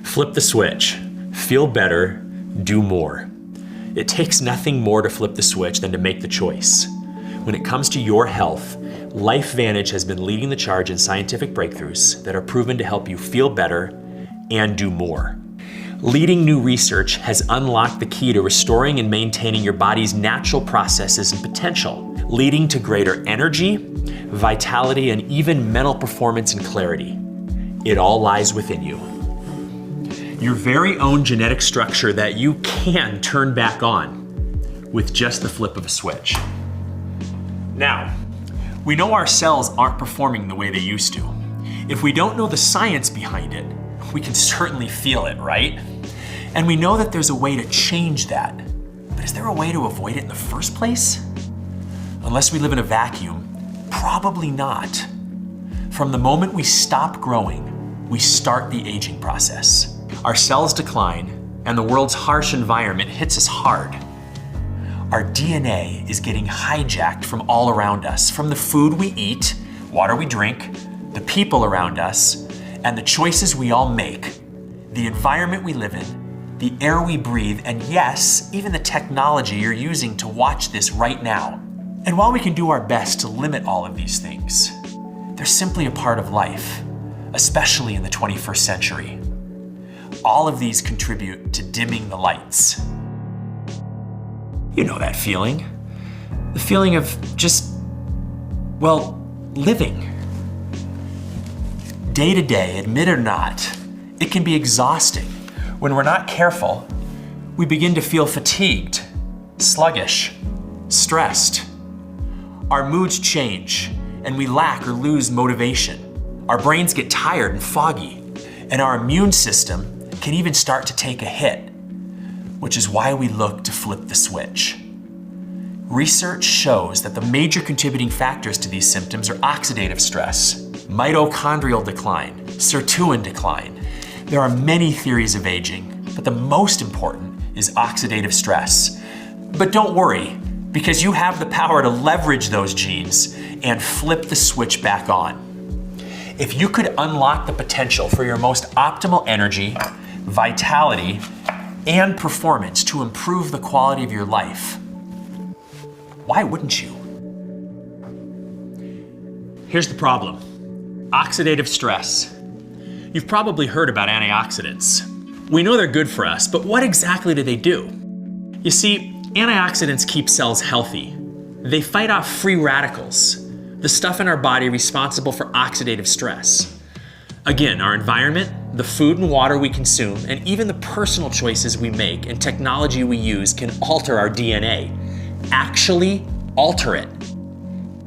Flip the switch. Feel better, do more. It takes nothing more to flip the switch than to make the choice. When it comes to your health, LifeVantage has been leading the charge in scientific breakthroughs that are proven to help you feel better and do more. Leading new research has unlocked the key to restoring and maintaining your body's natural processes and potential, leading to greater energy, vitality, and even mental performance and clarity. It all lies within you. Your very own genetic structure that you can turn back on with just the flip of a switch. Now, we know our cells aren't performing the way they used to. If we don't know the science behind it, we can certainly feel it, right? And we know that there's a way to change that. But is there a way to avoid it in the first place? Unless we live in a vacuum, probably not. From the moment we stop growing, we start the aging process. Our cells decline, and the world's harsh environment hits us hard. Our DNA is getting hijacked from all around us, from the food we eat, water we drink, the people around us, and the choices we all make, the environment we live in, the air we breathe, and yes, even the technology you're using to watch this right now. And while we can do our best to limit all of these things, they're simply a part of life, especially in the 21st century. All of these contribute to dimming the lights. You know that feeling. The feeling of just, well, living. Day to day, admit it or not, it can be exhausting. When we're not careful, we begin to feel fatigued, sluggish, stressed. Our moods change, and we lack or lose motivation. Our brains get tired and foggy, and our immune system can even start to take a hit, which is why we look to flip the switch. Research shows that the major contributing factors to these symptoms are oxidative stress, mitochondrial decline, sirtuin decline. There are many theories of aging, but the most important is oxidative stress. But don't worry, because you have the power to leverage those genes and flip the switch back on. If you could unlock the potential for your most optimal energy, vitality, and performance to improve the quality of your life, why wouldn't you? Here's the problem: oxidative stress. You've probably heard about antioxidants. We know they're good for us, but what exactly do they do? You see, antioxidants keep cells healthy. They fight off free radicals, the stuff in our body responsible for oxidative stress. Again, our environment, the food and water we consume, and even the personal choices we make and technology we use can alter our DNA. Actually alter it.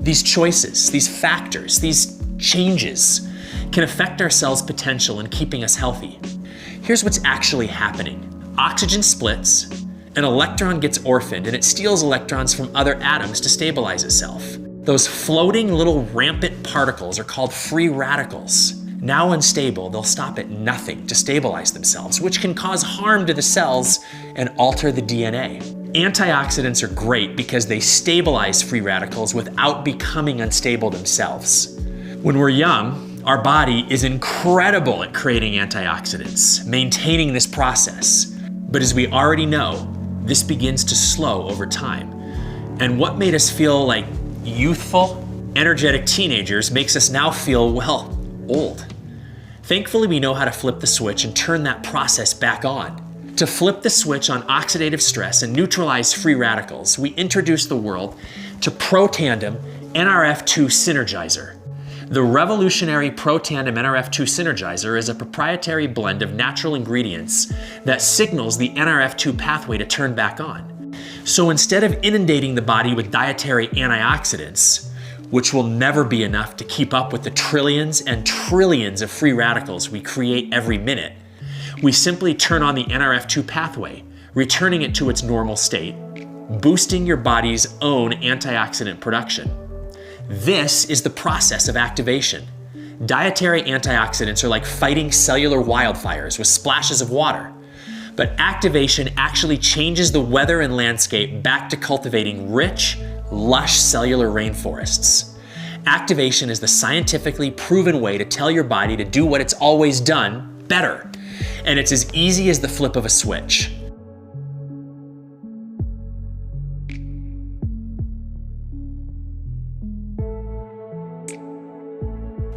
These choices, these factors, these changes can affect our cells' potential in keeping us healthy. Here's what's actually happening. Oxygen splits, an electron gets orphaned, and it steals electrons from other atoms to stabilize itself. Those floating little rampant particles are called free radicals. Now unstable, they'll stop at nothing to stabilize themselves, which can cause harm to the cells and alter the DNA. Antioxidants are great because they stabilize free radicals without becoming unstable themselves. When we're young, our body is incredible at creating antioxidants, maintaining this process. But as we already know, this begins to slow over time. And what made us feel like youthful, energetic teenagers makes us now feel, well, old. Thankfully, we know how to flip the switch and turn that process back on. To flip the switch on oxidative stress and neutralize free radicals, we introduce the world to Protandim Nrf2 Synergizer. The revolutionary Protandim Nrf2 Synergizer is a proprietary blend of natural ingredients that signals the Nrf2 pathway to turn back on. So instead of inundating the body with dietary antioxidants, which will never be enough to keep up with the trillions and trillions of free radicals we create every minute, we simply turn on the Nrf2 pathway, returning it to its normal state, boosting your body's own antioxidant production. This is the process of activation. Dietary antioxidants are like fighting cellular wildfires with splashes of water. But activation actually changes the weather and landscape back to cultivating rich, lush cellular rainforests. Activation is the scientifically proven way to tell your body to do what it's always done better. And it's as easy as the flip of a switch.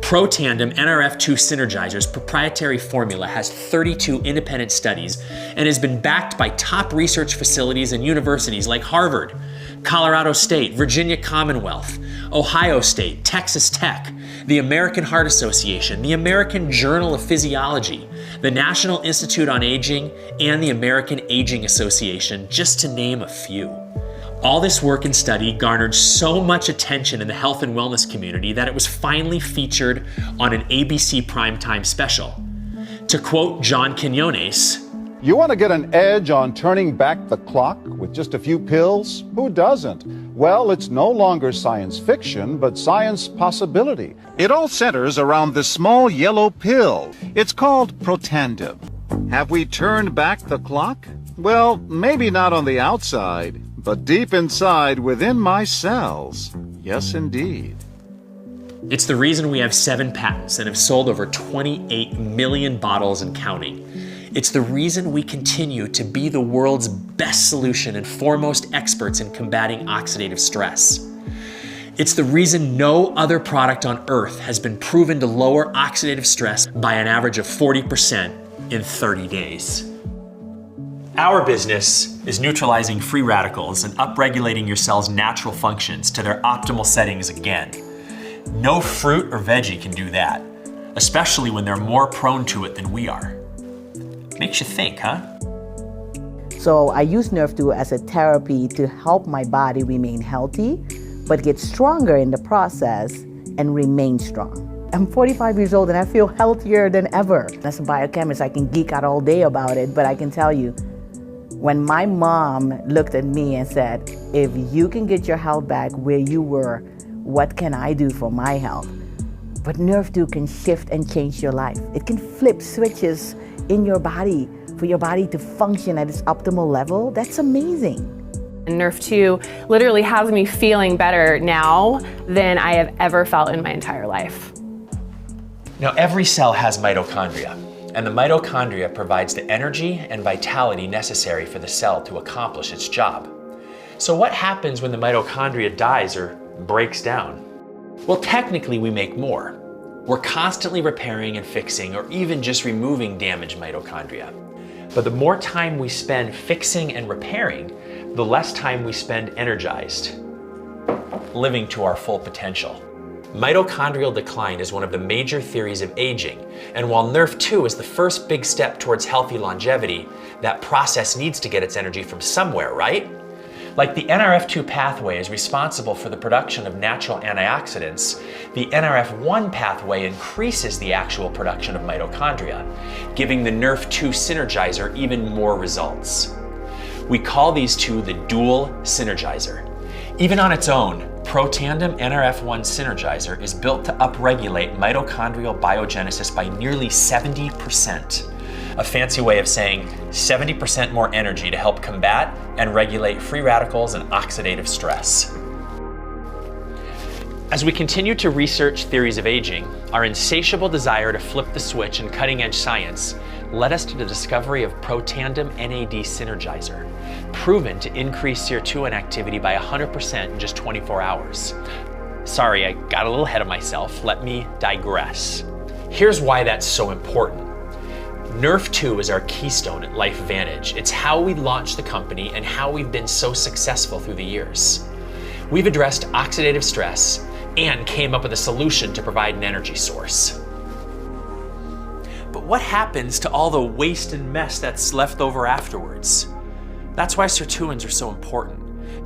Protandim Nrf2 Synergizer's proprietary formula has 32 independent studies and has been backed by top research facilities and universities like Harvard, Colorado State, Virginia Commonwealth, Ohio State, Texas Tech, the American Heart Association, the American Journal of Physiology, the National Institute on Aging, and the American Aging Association, just to name a few. All this work and study garnered so much attention in the health and wellness community that it was finally featured on an ABC primetime special. To quote John Quinones, "You want to get an edge on turning back the clock with just a few pills? Who doesn't? Well, it's no longer science fiction, but science possibility. It all centers around this small yellow pill. It's called Protandim. Have we turned back the clock? Well, maybe not on the outside, but deep inside within my cells. Yes, indeed." It's the reason we have 7 patents and have sold over 28 million bottles and counting. It's the reason we continue to be the world's best solution and foremost experts in combating oxidative stress. It's the reason no other product on Earth has been proven to lower oxidative stress by an average of 40% in 30 days. Our business is neutralizing free radicals and upregulating your cell's natural functions to their optimal settings again. No fruit or veggie can do that, especially when they're more prone to it than we are. Makes you think, huh? So I use Nrf2 as a therapy to help my body remain healthy, but get stronger in the process and remain strong. I'm 45 years old and I feel healthier than ever. As a biochemist, I can geek out all day about it, but I can tell you, when my mom looked at me and said, "If you can get your health back where you were, what can I do for my health?" But Nrf2 can shift and change your life. It can flip switches in your body for your body to function at its optimal level. That's amazing. Nrf2 literally has me feeling better now than I have ever felt in my entire life. Now, every cell has mitochondria, and the mitochondria provides the energy and vitality necessary for the cell to accomplish its job. So what happens when the mitochondria dies or breaks down? Well, technically we make more. We're constantly repairing and fixing or even just removing damaged mitochondria. But the more time we spend fixing and repairing, the less time we spend energized, living to our full potential. Mitochondrial decline is one of the major theories of aging, and while Nrf2 is the first big step towards healthy longevity, that process needs to get its energy from somewhere, right? Like the Nrf2 pathway is responsible for the production of natural antioxidants, the Nrf1 pathway increases the actual production of mitochondria, giving the Nrf2 Synergizer even more results. We call these two the dual synergizer. Even on its own, Protandim Nrf1 Synergizer is built to upregulate mitochondrial biogenesis by nearly 70%. A fancy way of saying 70% more energy to help combat and regulate free radicals and oxidative stress. As we continue to research theories of aging, our insatiable desire to flip the switch in cutting-edge science led us to the discovery of Protandim NAD Synergizer, proven to increase sirtuin activity by 100% in just 24 hours. Sorry, I got a little ahead of myself. Let me digress. Here's why that's so important. Nrf2 is our keystone at LifeVantage. It's how we launched the company and how we've been so successful through the years. We've addressed oxidative stress and came up with a solution to provide an energy source. But what happens to all the waste and mess that's left over afterwards? That's why sirtuins are so important.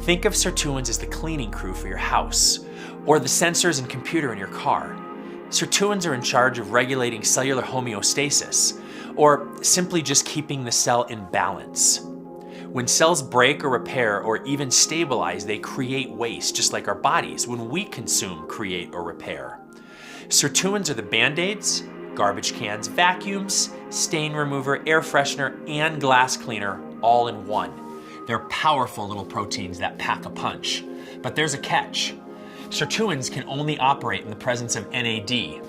Think of sirtuins as the cleaning crew for your house, or the sensors and computer in your car. Sirtuins are in charge of regulating cellular homeostasis, or simply just keeping the cell in balance. When cells break or repair or even stabilize, they create waste, just like our bodies when we consume, create, or repair. Sirtuins are the band-aids, garbage cans, vacuums, stain remover, air freshener, and glass cleaner all in one. They're powerful little proteins that pack a punch. But there's a catch. Sirtuins can only operate in the presence of NAD.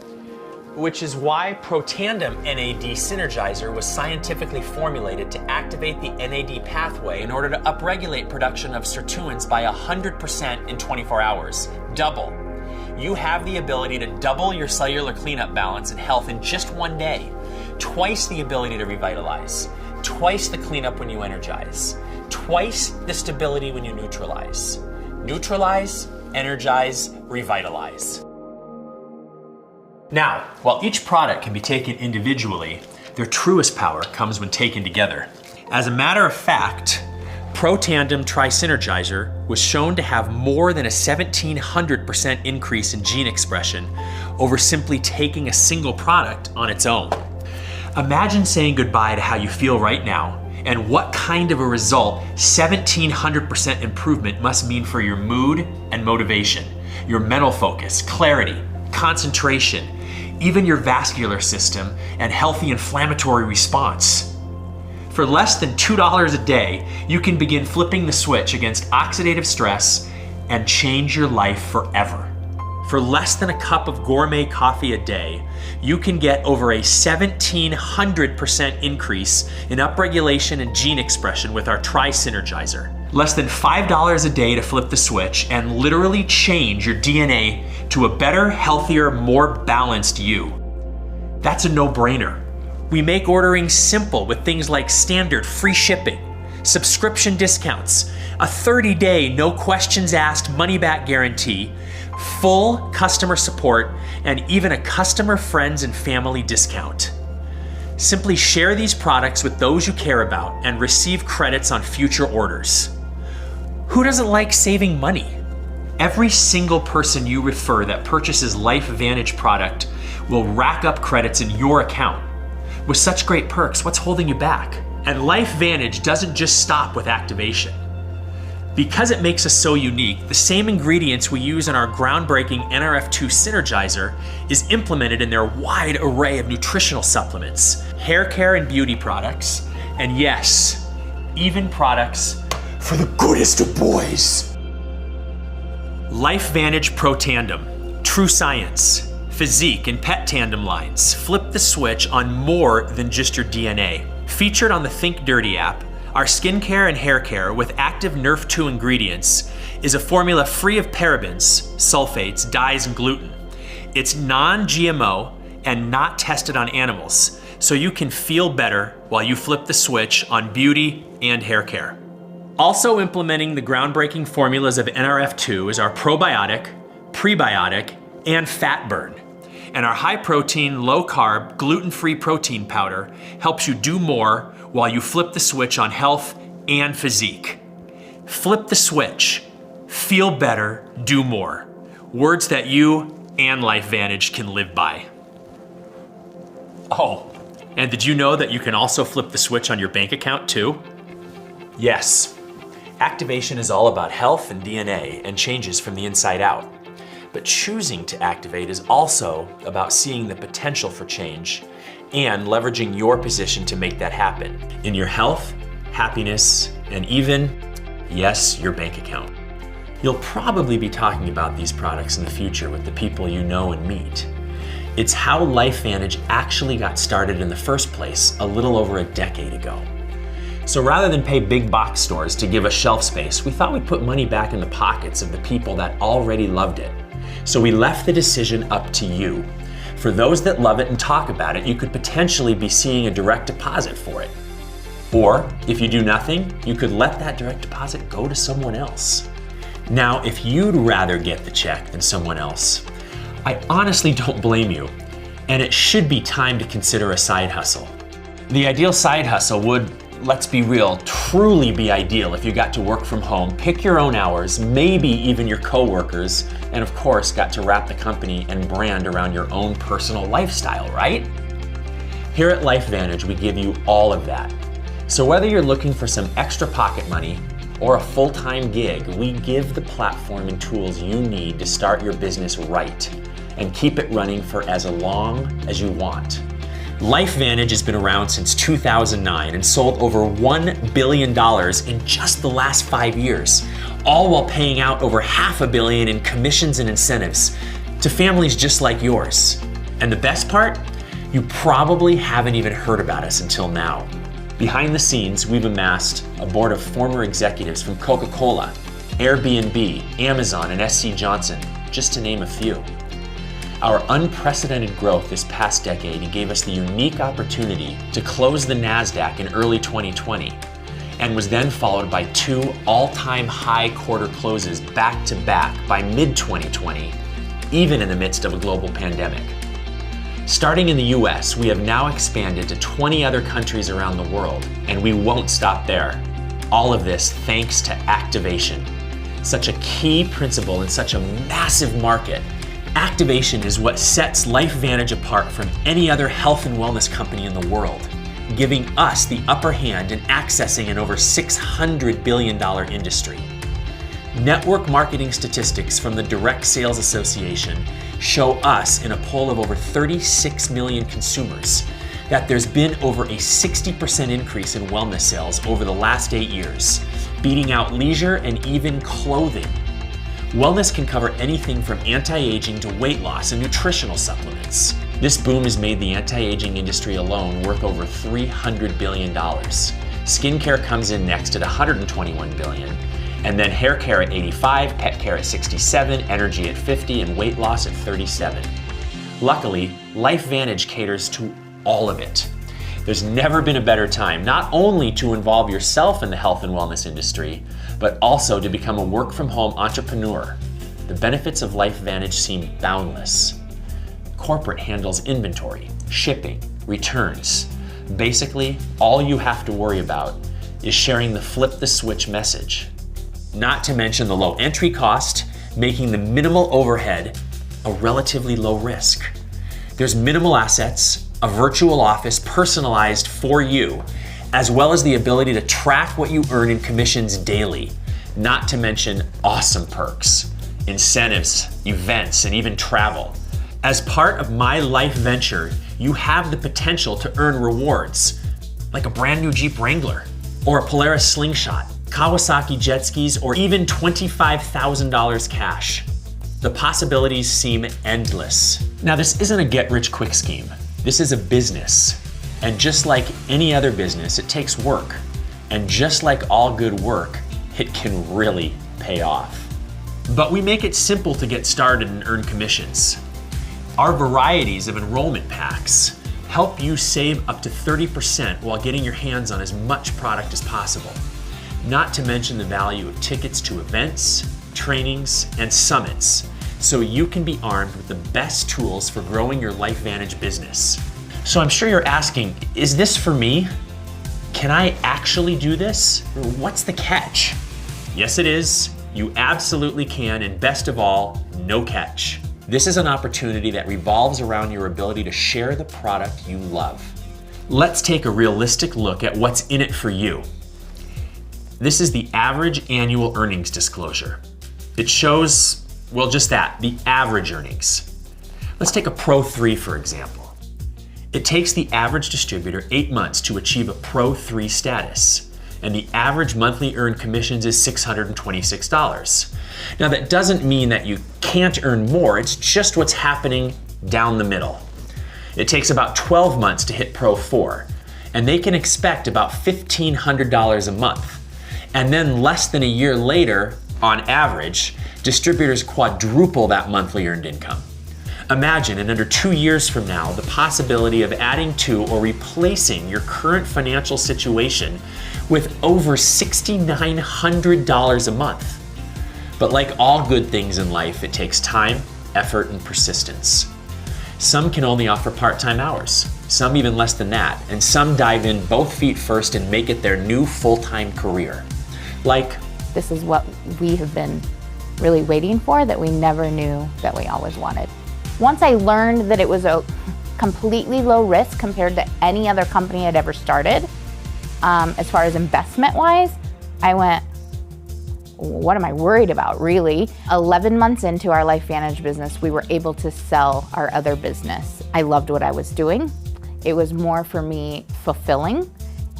which is why Protandim NAD Synergizer was scientifically formulated to activate the NAD pathway in order to upregulate production of sirtuins by 100% in 24 hours. Double. You have the ability to double your cellular cleanup balance and health in just one day. Twice the ability to revitalize. Twice the cleanup when you energize. Twice the stability when you neutralize. Neutralize, energize, revitalize. Now, while each product can be taken individually, their truest power comes when taken together. As a matter of fact, Protandim Tri-Synergizer was shown to have more than a 1,700% increase in gene expression over simply taking a single product on its own. Imagine saying goodbye to how you feel right now and what kind of a result 1,700% improvement must mean for your mood and motivation, your mental focus, clarity, concentration, even your vascular system and healthy inflammatory response. For less than $2 a day, you can begin flipping the switch against oxidative stress and change your life forever. For less than a cup of gourmet coffee a day, you can get over a 1,700% increase in upregulation and gene expression with our Tri-Synergizer. Less than $5 a day to flip the switch and literally change your DNA to a better, healthier, more balanced you. That's a no-brainer. We make ordering simple with things like standard free shipping, subscription discounts, a 30-day no questions asked money-back guarantee, full customer support, and even a customer, friends, and family discount. Simply share these products with those you care about and receive credits on future orders. Who doesn't like saving money? Every single person you refer that purchases LifeVantage product will rack up credits in your account. With such great perks, what's holding you back? And LifeVantage doesn't just stop with activation. Because it makes us so unique, the same ingredients we use in our groundbreaking NRF2 Synergizer is implemented in their wide array of nutritional supplements, hair care and beauty products, and yes, even products for the goodest of boys. LifeVantage Protandim, True Science, Physique, and Pet Tandem lines flip the switch on more than just your DNA. Featured on the Think Dirty app, our skincare and hair care with active Nerf2 ingredients is a formula free of parabens, sulfates, dyes, and gluten. It's non-GMO and not tested on animals, so you can feel better while you flip the switch on beauty and hair care. Also implementing the groundbreaking formulas of NRF2 is our probiotic, prebiotic, and fat burn. And our high protein, low carb, gluten-free protein powder helps you do more while you flip the switch on health and physique. Flip the switch, feel better, do more. Words that you and LifeVantage can live by. Oh, and did you know that you can also flip the switch on your bank account too? Yes. Activation is all about health and DNA and changes from the inside out. But choosing to activate is also about seeing the potential for change and leveraging your position to make that happen in your health, happiness, and even, yes, your bank account. You'll probably be talking about these products in the future with the people you know and meet. It's how LifeVantage actually got started in the first place a little over a decade ago. So rather than pay big box stores to give us shelf space, we thought we'd put money back in the pockets of the people that already loved it. So we left the decision up to you. For those that love it and talk about it, you could potentially be seeing a direct deposit for it. Or if you do nothing, you could let that direct deposit go to someone else. Now, if you'd rather get the check than someone else, I honestly don't blame you, and it should be time to consider a side hustle. The ideal side hustle would, let's be real, truly be ideal if you got to work from home, pick your own hours, maybe even your coworkers, and of course got to wrap the company and brand around your own personal lifestyle, right? Here at LifeVantage, we give you all of that. So whether you're looking for some extra pocket money or a full-time gig, we give the platform and tools you need to start your business right and keep it running for as long as you want. LifeVantage has been around since 2009 and sold over $1 billion in just the last 5 years, all while paying out over $500 million in commissions and incentives to families just like yours. And the best part? You probably haven't even heard about us until now. Behind the scenes, we've amassed a board of former executives from Coca-Cola, Airbnb, Amazon, and SC Johnson, just to name a few. Our unprecedented growth this past decade gave us the unique opportunity to close the NASDAQ in early 2020, and was then followed by 2 all-time high quarter closes back to back by mid-2020, even in the midst of a global pandemic. Starting in the US, we have now expanded to 20 other countries around the world, and we won't stop there. All of this thanks to activation. Such a key principle in such a massive market. Activation is what sets LifeVantage apart from any other health and wellness company in the world, giving us the upper hand in accessing an over $600 billion industry. Network marketing statistics from the Direct Sales Association show us in a poll of over 36 million consumers that there's been over a 60% increase in wellness sales over the last 8 years, beating out leisure and even clothing. Wellness can cover anything from anti-aging to weight loss and nutritional supplements. This boom has made the anti-aging industry alone worth over $300 billion. Skincare comes in next at $121 billion. And then hair care at 85, pet care at 67, energy at 50, and weight loss at 37. Luckily, LifeVantage caters to all of it. There's never been a better time, not only to involve yourself in the health and wellness industry, but also to become a work-from-home entrepreneur. The benefits of LifeVantage seem boundless. Corporate handles inventory, shipping, returns. Basically, all you have to worry about is sharing the flip the switch message. Not to mention the low entry cost, making the minimal overhead a relatively low risk. There's minimal assets, a virtual office personalized for you, as well as the ability to track what you earn in commissions daily, not to mention awesome perks, incentives, events, and even travel. As part of My Life Venture, you have the potential to earn rewards, like a brand new Jeep Wrangler, or a Polaris Slingshot, Kawasaki jet skis, or even $25,000 cash. The possibilities seem endless. Now, this isn't a get-rich-quick scheme. This is a business. And just like any other business, it takes work. And just like all good work, it can really pay off. But we make it simple to get started and earn commissions. Our varieties of enrollment packs help you save up to 30% while getting your hands on as much product as possible. Not to mention the value of tickets to events, trainings, and summits, so you can be armed with the best tools for growing your LifeVantage business. So I'm sure you're asking, is this for me? Can I actually do this? What's the catch? Yes, it is. You absolutely can, and best of all, no catch. This is an opportunity that revolves around your ability to share the product you love. Let's take a realistic look at what's in it for you. This is the average annual earnings disclosure. It shows, well, just that, the average earnings. Let's take a Pro 3, for example. It takes the average distributor 8 months to achieve a Pro 3 status, and the average monthly earned commissions is $626. Now, that doesn't mean that you can't earn more, it's just what's happening down the middle. It takes about 12 months to hit Pro 4, and they can expect about $1,500 a month. And then less than a year later, on average, distributors quadruple that monthly earned income. Imagine in under 2 years from now, the possibility of adding to or replacing your current financial situation with over $6,900 a month. But like all good things in life, it takes time, effort, and persistence. Some can only offer part-time hours, some even less than that, and some dive in both feet first and make it their new full-time career. This is what we have been really waiting for, that we never knew that we always wanted. Once I learned that it was a completely low risk compared to any other company I'd ever started, as far as investment-wise, I went, what am I worried about, really? 11 months into our LifeVantage business, we were able to sell our other business. I loved what I was doing. It was more, for me, fulfilling.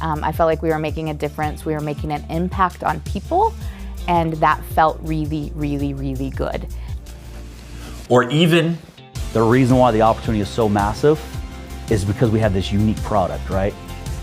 I felt like we were making a difference. We were making an impact on people, and that felt really, really, really good. Or even The reason why the opportunity is so massive is because we have this unique product, right?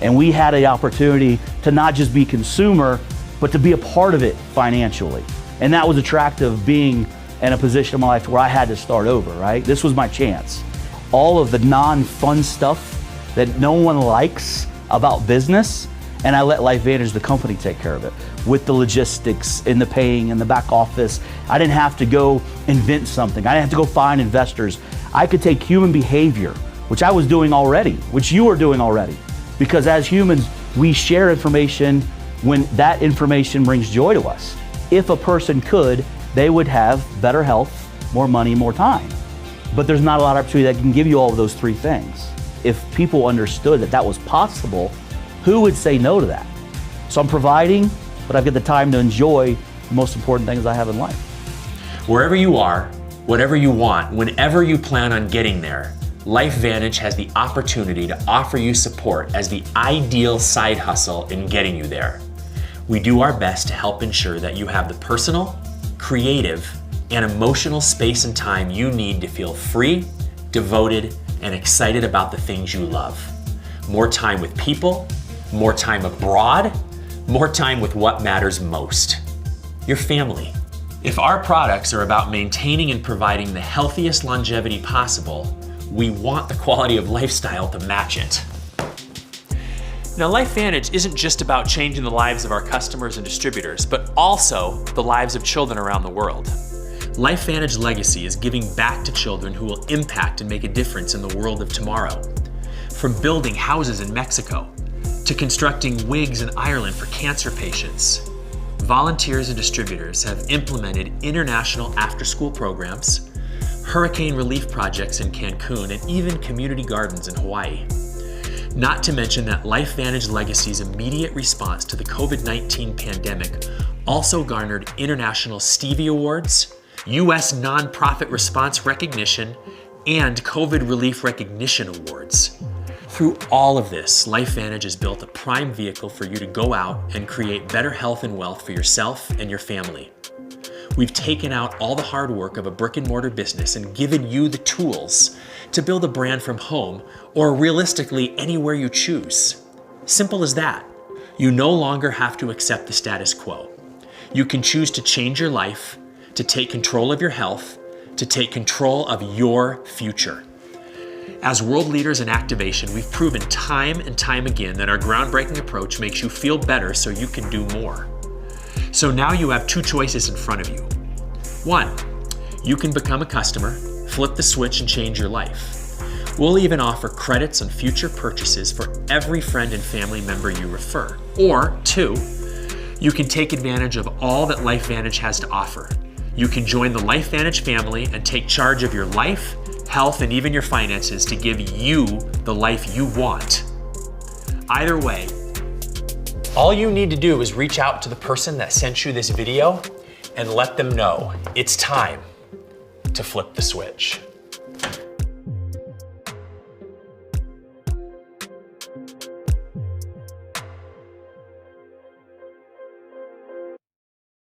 And we had the opportunity to not just be consumer, but to be a part of it financially. And that was attractive, being in a position in my life where I had to start over, right? This was my chance. All of the non-fun stuff that no one likes about business, and I let LifeVantage, the company, take care of it. With the logistics and the paying and the back office, I didn't have to go invent something. I didn't have to go find investors. I could take human behavior, which I was doing already, which you are doing already. Because as humans, we share information when that information brings joy to us. If a person could, they would have better health, more money, more time. But there's not a lot of opportunity that can give you all of those three things. If people understood that that was possible, who would say no to that? So I'm providing, but I've got the time to enjoy the most important things I have in life. Wherever you are, whatever you want, whenever you plan on getting there, LifeVantage has the opportunity to offer you support as the ideal side hustle in getting you there. We do our best to help ensure that you have the personal, creative, and emotional space and time you need to feel free, devoted, and excited about the things you love. More time with people, more time abroad, more time with what matters most, your family. If our products are about maintaining and providing the healthiest longevity possible, we want the quality of lifestyle to match it. Now, LifeVantage isn't just about changing the lives of our customers and distributors, but also the lives of children around the world. LifeVantage Legacy is giving back to children who will impact and make a difference in the world of tomorrow. From building houses in Mexico to constructing wigs in Ireland for cancer patients, volunteers and distributors have implemented international after-school programs, hurricane relief projects in Cancun, and even community gardens in Hawaii. Not to mention that LifeVantage Legacy's immediate response to the COVID-19 pandemic also garnered international Stevie Awards, U.S. Nonprofit Response Recognition, and COVID Relief Recognition Awards. Through all of this, LifeVantage has built a prime vehicle for you to go out and create better health and wealth for yourself and your family. We've taken out all the hard work of a brick and mortar business and given you the tools to build a brand from home, or realistically anywhere you choose. Simple as that. You no longer have to accept the status quo. You can choose to change your life, to take control of your health, to take control of your future. As world leaders in activation, we've proven time and time again that our groundbreaking approach makes you feel better so you can do more. So now you have two choices in front of you. One, you can become a customer, flip the switch, and change your life. We'll even offer credits on future purchases for every friend and family member you refer. Or two, you can take advantage of all that LifeVantage has to offer. You can join the LifeVantage family and take charge of your life, health, and even your finances to give you the life you want. Either way, all you need to do is reach out to the person that sent you this video and let them know it's time to flip the switch.